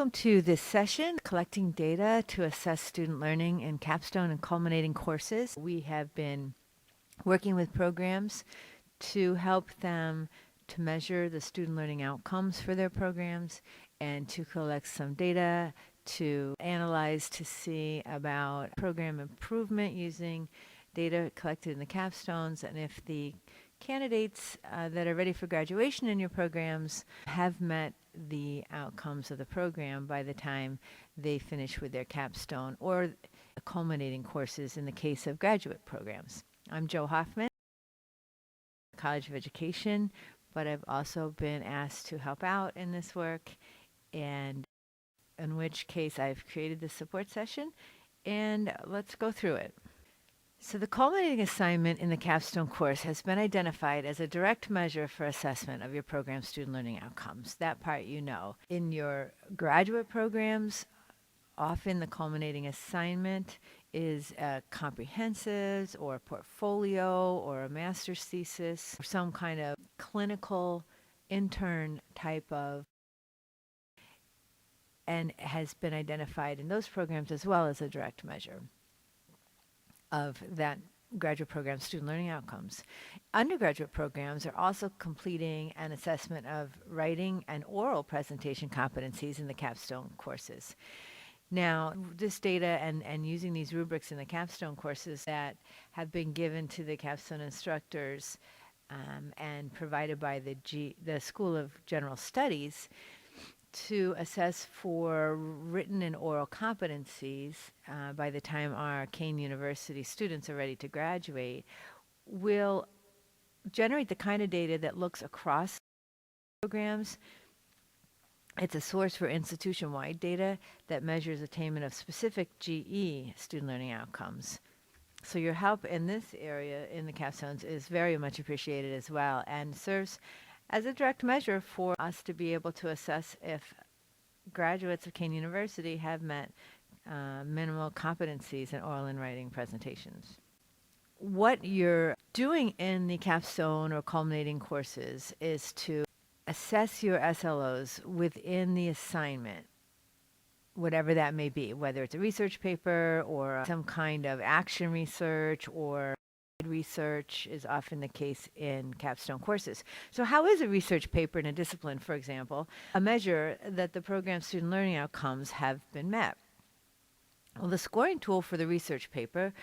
Welcome to this session, Collecting Data to Assess Student Learning in Capstone and Culminating Courses. We have been working with programs to help them to measure the student learning outcomes for their programs and to collect some data to analyze to see about program improvement using data collected in the capstones, and if the candidates that are ready for graduation in your programs have met the outcomes of the program by the time they finish with their capstone or culminating courses in the case of graduate programs. I'm Jo Hoffman, College of Education, but I've also been asked to help out in this work, and in which case I've created this support session, and let's go through it. So the culminating assignment in the capstone course has been identified as a direct measure for assessment of your program's student learning outcomes. That part you know. In your graduate programs, often the culminating assignment is a comprehensive or portfolio or a master's thesis or some kind of clinical intern type of, and has been identified in those programs as well as a direct measure of that graduate program student learning outcomes. Undergraduate programs are also completing an assessment of writing and oral presentation competencies in the capstone courses. Now, this data and using these rubrics in the capstone courses that have been given to the capstone instructors and provided by the School of General Studies to assess for written and oral competencies by the time our Kean University students are ready to graduate will generate the kind of data that looks across programs. It's a source for institution-wide data that measures attainment of specific GE student learning outcomes. So your help in this area in the capstones is very much appreciated as well, and serves as a direct measure for us to be able to assess if graduates of Kean University have met minimal competencies in oral and writing presentations. What you're doing in the capstone or culminating courses is to assess your SLOs within the assignment, whatever that may be, whether it's a research paper or some kind of action research or research is often the case in capstone courses. So how is a research paper in a discipline, for example, a measure that the program's student learning outcomes have been met? Well, the scoring tool for the research paper,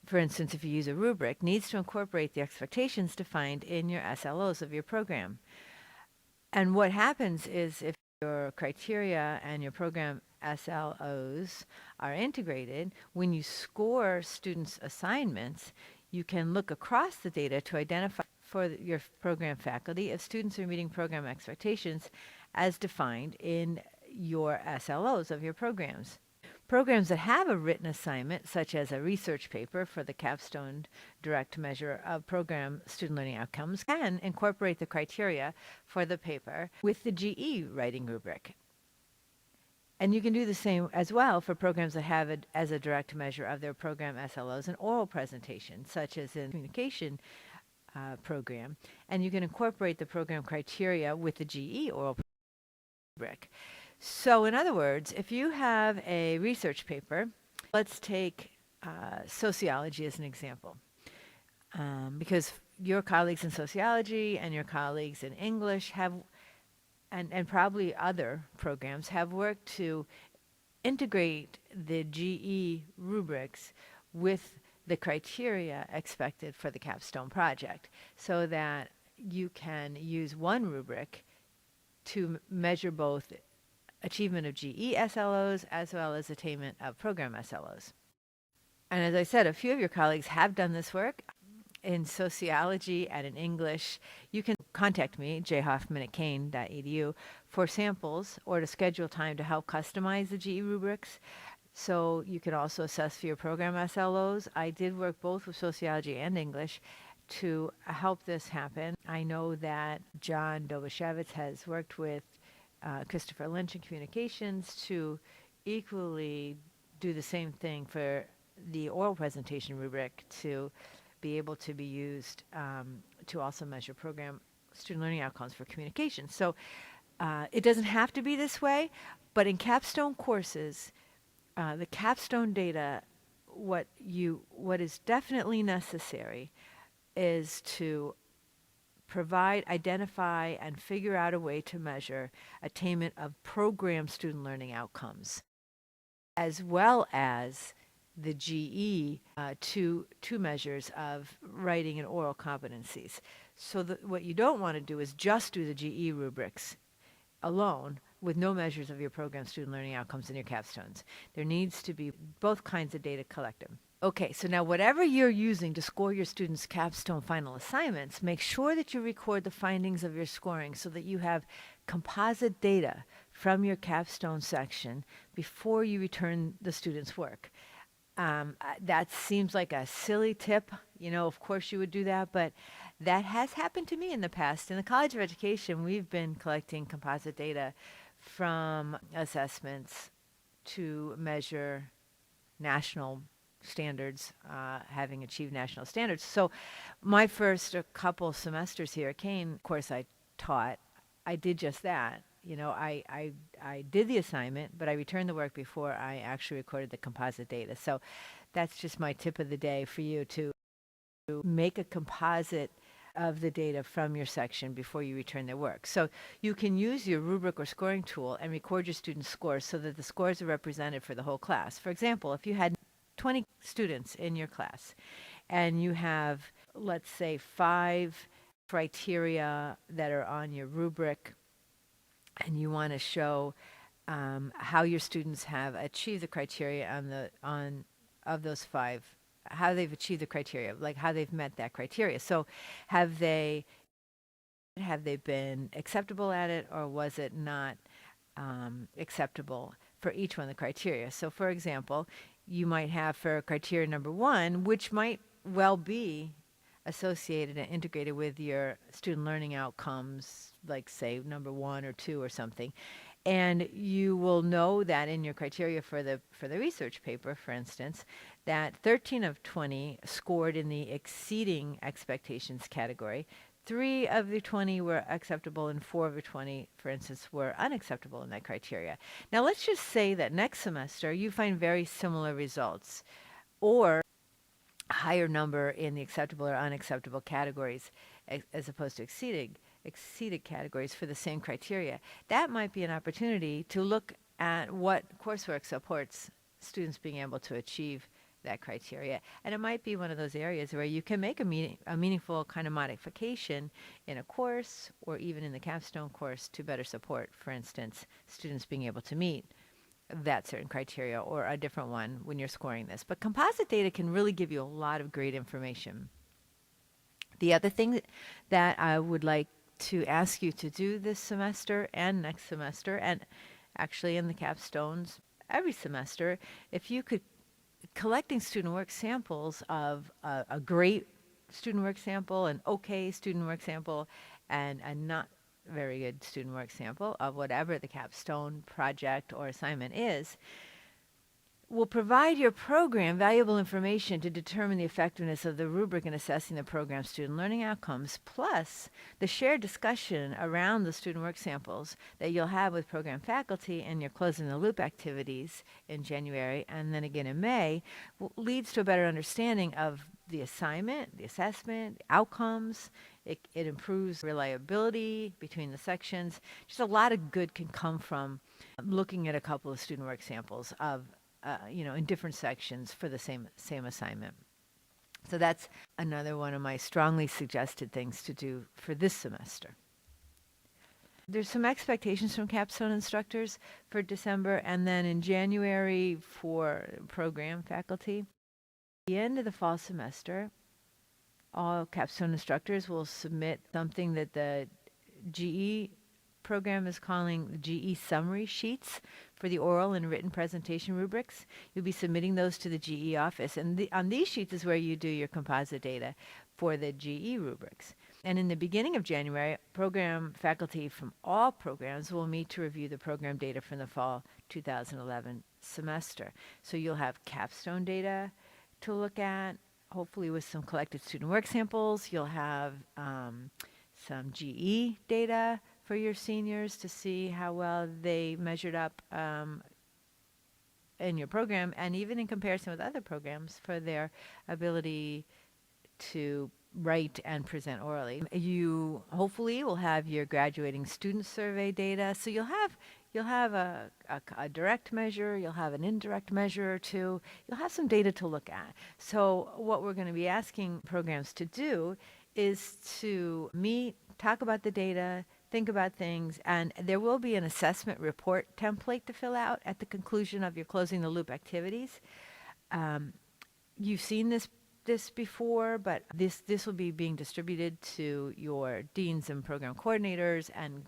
for instance, if you use a rubric, needs to incorporate the expectations defined in your SLOs of your program. And what happens is if your criteria and your program SLOs are integrated, when you score students' assignments, you can look across the data to identify for your program faculty if students are meeting program expectations as defined in your SLOs of your programs. Programs that have a written assignment, such as a research paper for the capstone direct measure of program student learning outcomes, can incorporate the criteria for the paper with the GE writing rubric. And you can do the same as well for programs that have it as a direct measure of their program SLOs and oral presentation, such as in communication program. And you can incorporate the program criteria with the GE oral rubric. So in other words, if you have a research paper, let's take sociology as an example, because your colleagues in sociology and your colleagues in English have and probably other programs have worked to integrate the GE rubrics with the criteria expected for the capstone project so that you can use one rubric to measure both achievement of GE SLOs as well as attainment of program SLOs. And as I said, a few of your colleagues have done this work in sociology and in English. You can contact me, jhoffman@kean.edu, for samples or to schedule time to help customize the GE rubrics. So you can also assess for your program SLOs. I did work both with sociology and English to help this happen. I know that John Dobashevitz has worked with Christopher Lynch in communications to equally do the same thing for the oral presentation rubric to be able to be used to also measure program student learning outcomes for communication. So It doesn't have to be this way, but in capstone courses, the capstone data, what is definitely necessary is to provide, identify, and figure out a way to measure attainment of program student learning outcomes, as well as the GE, two measures of writing and oral competencies. So what you don't want to do is just do the GE rubrics alone with no measures of your program student learning outcomes in your capstones. There needs to be both kinds of data collected. Okay, so now whatever you're using to score your students' capstone final assignments, make sure that you record the findings of your scoring so that you have composite data from your capstone section before you return the students' work. That seems like a silly tip. Of course you would do that, but that has happened to me in the past. In the College of Education, we've been collecting composite data from assessments to measure national standards, having achieved national standards. So my first couple semesters here at Kean, of course I taught, I did just that. I did the assignment, but I returned the work before I actually recorded the composite data. So that's just my tip of the day for you, to make a composite of the data from your section before you return their work. So you can use your rubric or scoring tool and record your students' scores so that the scores are represented for the whole class. For example, if you had 20 students in your class and you have, let's say, 5 criteria that are on your rubric, and you want to show how your students have achieved the criteria of those 5, how they've achieved the criteria, like how they've met that criteria. So have they been acceptable at it, or was it not acceptable for each one of the criteria? So for example, you might have for criteria number 1, which might well be associated and integrated with your student learning outcomes, like say number 1 or 2 or something. And you will know that in your criteria for the research paper, for instance, that 13 of 20 scored in the exceeding expectations category. 3 of the 20 were acceptable, and 4 of the 20, for instance, were unacceptable in that criteria. Now let's just say that next semester you find very similar results, or a higher number in the acceptable or unacceptable categories as opposed to exceeded categories for the same criteria. That might be an opportunity to look at what coursework supports students being able to achieve that criteria. And it might be one of those areas where you can make a meaningful kind of modification in a course or even in the capstone course to better support, for instance, students being able to meet that certain criteria or a different one when you're scoring this. But composite data can really give you a lot of great information. The other thing that I would like to ask you to do this semester and next semester, and actually in the capstones every semester, if you could, collecting student work samples of a great student work sample, an okay student work sample, and a not very good student work sample of whatever the capstone project or assignment is, will provide your program valuable information to determine the effectiveness of the rubric in assessing the program's student learning outcomes, plus the shared discussion around the student work samples that you'll have with program faculty in your closing the loop activities in January and then again in May leads to a better understanding of the assignment, the assessment, the outcomes. It improves reliability between the sections. Just a lot of good can come from looking at a couple of student work samples of in different sections for the same assignment. So that's another one of my strongly suggested things to do for this semester. There's some expectations from capstone instructors for December, and then in January for program faculty. At the end of the fall semester, all capstone instructors will submit something that the GE program is calling the GE summary sheets for the oral and written presentation rubrics. You'll be submitting those to the GE office, and on these sheets is where you do your composite data for the GE rubrics. And in the beginning of January, program faculty from all programs will meet to review the program data from the fall 2011 semester. So you'll have capstone data to look at, hopefully with some collected student work samples. You'll have some GE data for your seniors to see how well they measured up in your program, and even in comparison with other programs for their ability to write and present orally. You hopefully will have your graduating student survey data, so you'll have a direct measure, you'll have an indirect measure or two, you'll have some data to look at. So what we're going to be asking programs to do is to meet, talk about the data, think about things, and there will be an assessment report template to fill out at the conclusion of your closing the loop activities. You've seen this before, but this will be being distributed to your deans and program coordinators and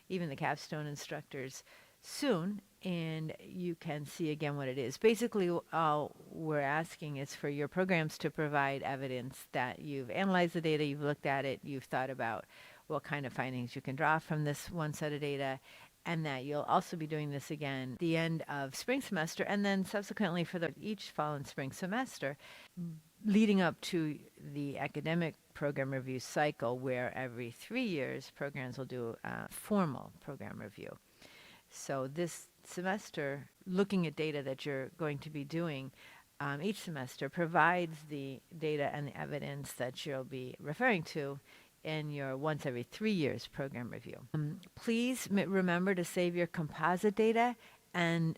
even the Capstone instructors soon, and you can see again what it is. Basically, all we're asking is for your programs to provide evidence that you've analyzed the data, you've looked at it, you've thought about what kind of findings you can draw from this one set of data, and that you'll also be doing this again at the end of spring semester, and then subsequently for each fall and spring semester, leading up to the academic program review cycle, where every 3 years programs will do a formal program review. So this semester, looking at data that you're going to be doing each semester provides the data and the evidence that you'll be referring to in your once every 3 years program review. Please remember to save your composite data and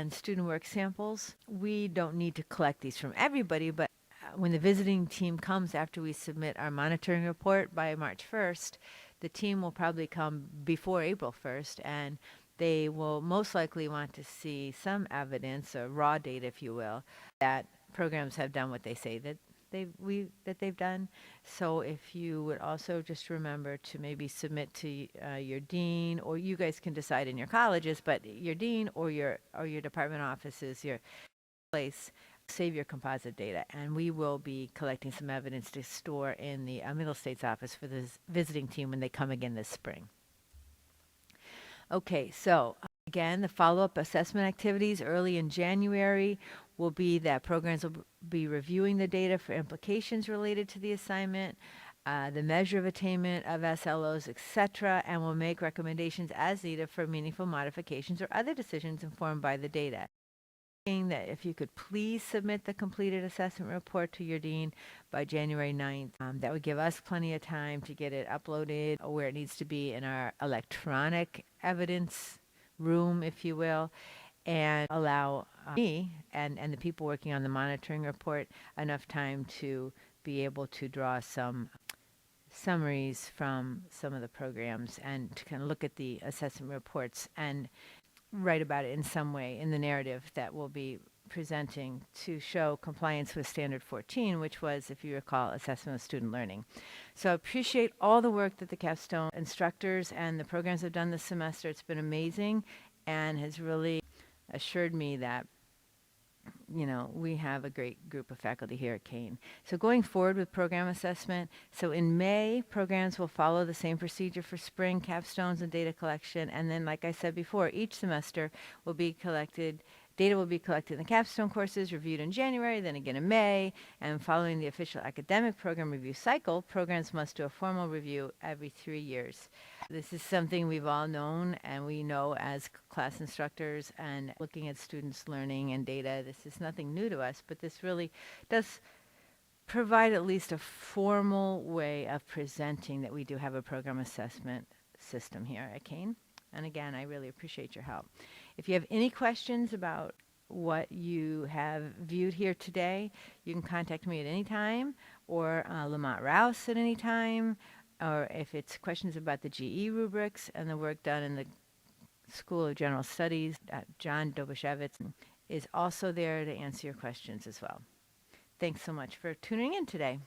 student work samples. We don't need to collect these from everybody, but when the visiting team comes after we submit our monitoring report by March 1st, the team will probably come before April 1st, and they will most likely want to see some evidence, or raw data, if you will, that programs have done what they say that they've done. So if you would also just remember to maybe submit to your dean, or you guys can decide in your colleges, but your dean or your department offices, your place, save your composite data, and we will be collecting some evidence to store in the Middle States office for the visiting team when they come again this spring. Okay, so again, the follow-up assessment activities early in January will be that programs will be reviewing the data for implications related to the assignment, the measure of attainment of SLOs, etc., and will make recommendations as needed for meaningful modifications or other decisions informed by the data. That if you could please submit the completed assessment report to your dean by January 9th, that would give us plenty of time to get it uploaded where it needs to be in our electronic evidence room, if you will, and allow me and the people working on the monitoring report enough time to be able to draw some summaries from some of the programs and to kind of look at the assessment reports and write about it in some way in the narrative that we'll be presenting to show compliance with Standard 14, which was, if you recall, assessment of student learning. So I appreciate all the work that the Capstone instructors and the programs have done this semester. It's been amazing and has really assured me that we have a great group of faculty here at Kean. So going forward with program assessment, so in May, programs will follow the same procedure for spring capstones and data collection. And then, like I said before, each semester will be collected, data will be collected in the capstone courses, reviewed in January, then again in May. And following the official academic program review cycle, programs must do a formal review every 3 years. This is something we've all known and we know as class instructors, and looking at students' learning and data, this is nothing new to us, but this really does provide at least a formal way of presenting that we do have a program assessment system here at Kean. And again, I really appreciate your help. If you have any questions about what you have viewed here today, you can contact me at any time, or Lamont Rouse at any time, or if it's questions about the GE rubrics and the work done in the School of General Studies, John Dobashevitz is also there to answer your questions as well. Thanks so much for tuning in today.